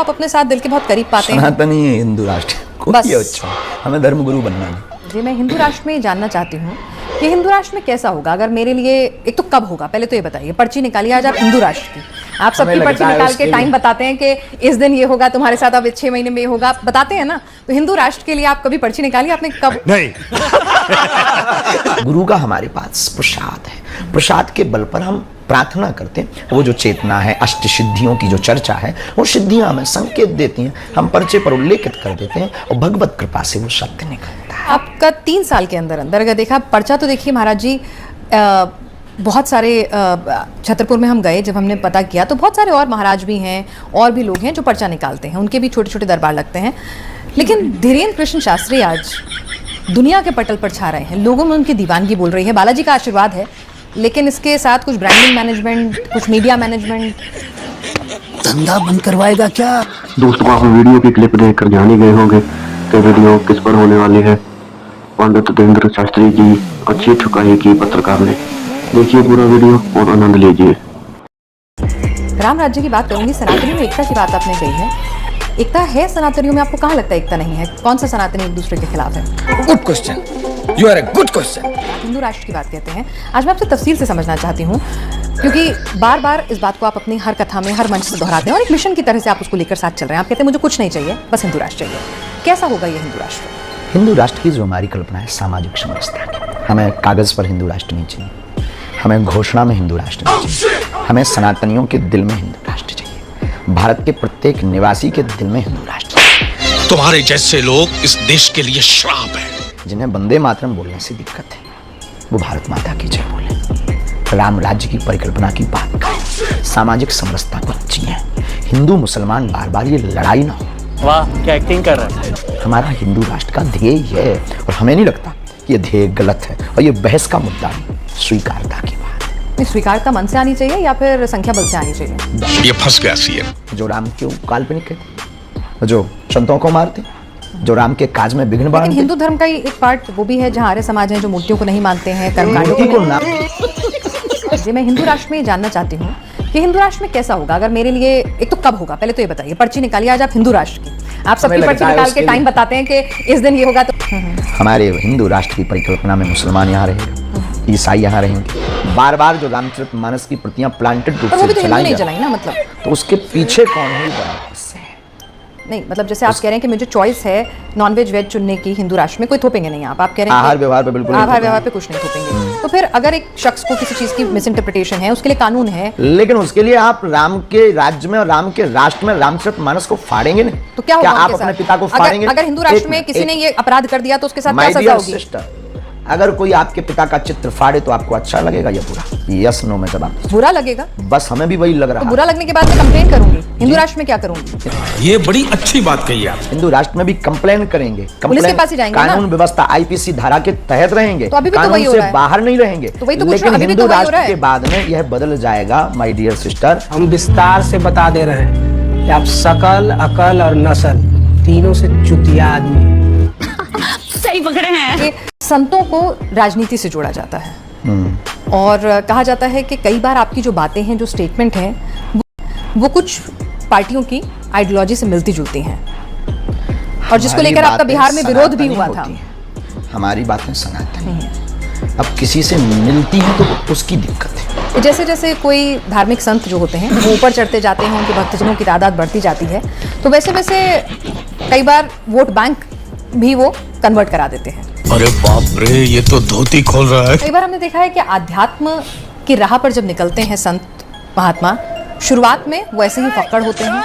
आप अपने साथ दिल के बहुत करीब पाते हैं? सनातनी हिंदू राष्ट्र बस, अच्छा हमें धर्मगुरु बनना है जी। मैं हिंदू राष्ट्र में जानना चाहती हूँ कि हिंदू राष्ट्र में कैसा होगा अगर मेरे लिए, एक तो कब होगा पहले तो ये बताइए। पर्ची निकालिए आज आप हिंदू राष्ट्र की, आप सबकी पर्ची निकाल के टाइम बताते हैं कि इस दिन ये होगा तुम्हारे साथ, अब 6 महीने में ये होगा, आप बताते हैं ना। तो हिंदू राष्ट्र के लिए आप कभी पर्ची निकालिए आपने? कब नहीं। गुरु का हमारे पास प्रसाद है, प्रसाद के बल पर हम प्रार्थना करते हैं। वो जो चेतना है, अष्ट सिद्धियों की जो चर्चा है, वो सिद्धियां हमें संकेत देती हैं, हम पर्चे पर उल्लेखित कर देते हैं और भगवत कृपा से वो सत्य निकलता है। आपका 3 साल के अंदर अंदर अगर देखा पर्चा, तो देखिए महाराज जी बहुत सारे छतरपुर में हम गए, जब हमने पता किया तो बहुत सारे और महाराज भी हैं और भी लोग हैं जो पर्चा निकालते हैं, उनके भी छोटे छोटे दरबार लगते हैं। लेकिन धीरेन्द्र कृष्ण शास्त्री आज दुनिया के पटल पर छा रहे हैं, लोगों में उनकी दीवानगी बोल रही है। बालाजी का आशीर्वाद है, लेकिन इसके साथ कुछ ब्रांडिंग मैनेजमेंट, कुछ मीडिया मैनेजमेंट। धंधा बंद करवाएगा क्या? दोस्तों, आप वीडियो की क्लिप देखकर जान ही गए होंगे कि वीडियो किस पर होने वाली है। पंडित धीरेन्द्र शास्त्री जी अच्छी ठुकाई की पत्रकार ने। देखिए पूरा वीडियो और आनंद लीजिए। राम राज्य की बात करूंगी, सनातनियों में एकता की बात आपने कही है, एकता है सनातनियों में, आपको कहाँ लगता है एकता नहीं है? कौन सा सनातनी एक दूसरे के खिलाफ है? Good question, you are a good question. हिंदू राष्ट्र की बात कहते हैं। आज मैं आपसे तफसील से समझना चाहती हूँ, क्योंकि बार बार इस बात को आप अपनी हर कथा में, हर मंच से दोहराते हैं और एक मिशन की तरह से आप उसको लेकर साथ चल रहे हैं। आप कहते हैं मुझे कुछ नहीं चाहिए, बस हिंदू राष्ट्र चाहिए। कैसा होगा ये हिंदू राष्ट्र? हिंदू राष्ट्र की जो हमारी कल्पना है सामाजिक समरसता की। हमें कागज पर हिंदू राष्ट्र नहीं चाहिए, हमें घोषणा में हिंदू राष्ट्र नहीं चाहिए, हमें सनातनियों के दिल में हिंदू राष्ट्र चाहिए, भारत के प्रत्येक निवासी के दिल में हिंदू राष्ट्र चाहिए। तुम्हारे जैसे लोग इस देश के लिए श्राप है। जिन्हें वंदे मातरम बोलने से दिक्कत है, वो भारत माता की जय बोले, राम राज्य की परिकल्पना की बात करें, सामाजिक समरसता को जिए। हिंदू मुसलमान बार बार ये लड़ाई ना हो। वाह, क्या एक्टिंग कर रहा है। हमारा हिंदू राष्ट्र का ध्येय है और हमें नहीं लगता ये ध्येय गलत है, और ये बहस का मुद्दा नहीं, स्वीकारता की बात है। स्वीकारता मन से आनी चाहिए या फिर संख्या बल से आनी चाहिए? ये फंस गया सीएम। जो राम के काल्पनिक है, जो संतों को मारते, जो राम के काज में विघ्न बांधते। हिंदू धर्म का एक पार्ट वो भी है जहाँ आर्य समाज है जो मूर्तियों को नहीं मानते हैं, कर्मकांडों को नहीं। जी, मैं हिंदू राष्ट्र में जानना चाहती हूँ कि हिंदू राष्ट्र में कैसा होगा अगर मेरे लिए, एक तो कब होगा पहले तो ये बताइए। पर्ची निकालिए आज आप हिंदू राष्ट्र की, आप सबकी पर्ची निकाल के टाइम बताते हैं कि इस दिन ये होगा। तो हमारे हिंदू राष्ट्र की परिकल्पना में मुसलमान यहाँ रहेंगे, ईसाई यहाँ रहेंगे। बार बार जो रामचरितमानस की प्रतियां प्लांटेड रूप से जलाई ना, मतलब तो उसके पीछे कौन है बड़ा नहीं, मतलब जैसे आप कह रहे हैं कि मुझे चॉइस है नॉनवेज वेज चुनने की, हिंदू राष्ट्र में कोई थोपेंगे नहीं। आप कह रहे हैं आहार व्यवहार पे बिल्कुल, आहार व्यवहार पे कुछ नहीं थोपेंगे। तो फिर अगर एक शख्स को किसी चीज की मिस इंटरप्रिटेशन है, उसके लिए कानून है, लेकिन उसके लिए आप राम के राज्य में और राम के राष्ट्र में रामचरितमानस को फाड़ेंगे नहीं तो क्या होगा? आप अपने पिता को फाड़ेंगे? अगर हिंदू राष्ट्र में किसी ने ये अपराध कर दिया तो उसके साथ क्या सजा होगी? अगर कोई आपके पिता का चित्र फाड़े तो आपको अच्छा लगेगा या बुरा? यस नो में जवाब। बुरा लगेगा। बस हमें भी वही लग रहा है। तो बुरा लगने के बाद मैं कंप्लेन करूंगी। हिंदू राष्ट्र में क्या करूंगी? ये बड़ी अच्छी बात कही आप। हिंदू राष्ट्र में भी कंप्लेन करेंगे, पुलिस के पास ही जाएंगे, कानून व्यवस्था आईपीसी धारा के तहत रहेंगे, तो अभी भी कानून तो से बाहर नहीं रहेंगे। तो वही तो लेकिन हिंदू राष्ट्र के बाद में यह बदल जाएगा माय डियर सिस्टर। हम विस्तार से बता दे रहे हैं कि आप सकल, अकल और नस्ल तीनों से चुतिया आदमी। सही पकड़े हैं। संतों को राजनीति से जोड़ा जाता है और कहा जाता है कि कई बार आपकी जो बातें हैं, जो स्टेटमेंट हैं, वो कुछ पार्टियों की आइडियोलॉजी से मिलती जुलती हैं और जिसको लेकर आपका बिहार में विरोध भी हुआ था। हमारी बातें सनातनी हैं, अब किसी से मिलती हैं तो उसकी दिक्कत है। जैसे जैसे कोई धार्मिक संत जो होते हैं वो ऊपर चढ़ते जाते हैं, उनके भक्तजनों की तादाद बढ़ती जाती है, तो वैसे वैसे कई बार वोट बैंक भी वो कन्वर्ट करा देते हैं। अरे बाप रे, ये तो धोती खोल रहा है। कई बार हमने देखा है कि आध्यात्म की राह पर जब निकलते हैं संत महात्मा, शुरुआत में वो ऐसे ही फक्कड़ होते हैं,